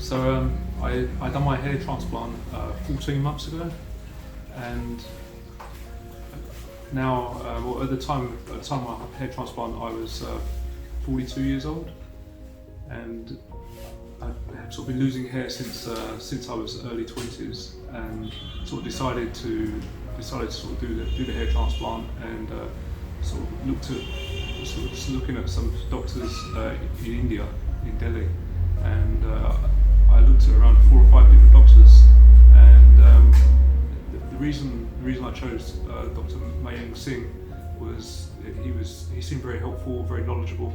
So I done my hair transplant 14 months ago, and now, well, at the time of my hair transplant, I was 42 years old, and I had sort of been losing hair since I was early 20s, and sort of decided to sort of do the hair transplant, and sort of looked at just looking at some doctors in India, in Delhi, and I looked at around 4 or 5 different doctors, and the reason I chose Dr. Mayank Singh was he seemed very helpful, very knowledgeable.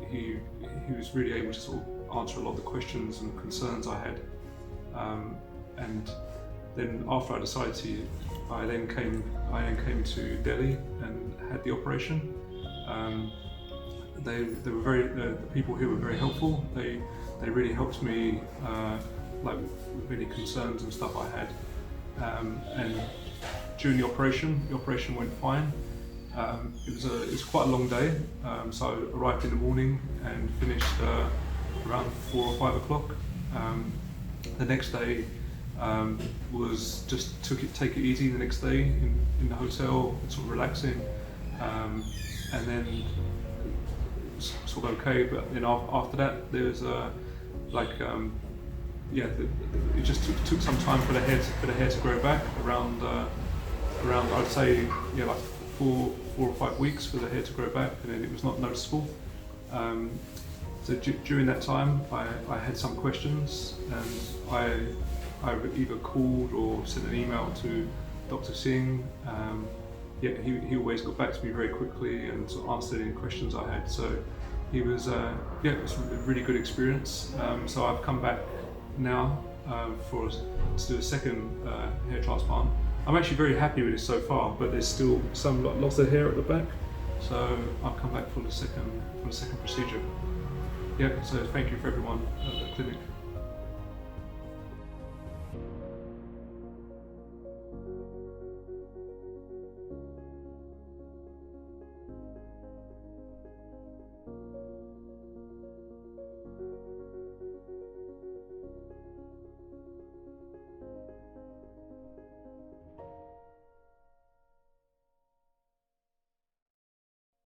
He was really able to sort of answer a lot of the questions and concerns I had, and then after I decided to, I then came to Delhi and had the operation. They were the people here were very helpful. They really helped me like with any concerns and stuff I had. And during the operation went fine. It was quite a long day, so I arrived in the morning and finished around 4 or 5 o'clock. The next day was just take it easy. The next day in the hotel, sort of relaxing, and then it was sort of okay. But then after that, there was it just took some time for the hair to grow back. Around I'd say like 4 or 5 weeks for the hair to grow back, and then it was not noticeable. So during that time, I had some questions, and I either called or sent an email to Dr. Singh. He always got back to me very quickly and sort of answered any questions I had. So it was a really good experience. So I've come back now to do a second hair transplant. I'm actually very happy with it so far, but there's still some loss of hair at the back. So I've come back for the second procedure. Yeah, so thank you for everyone at the clinic.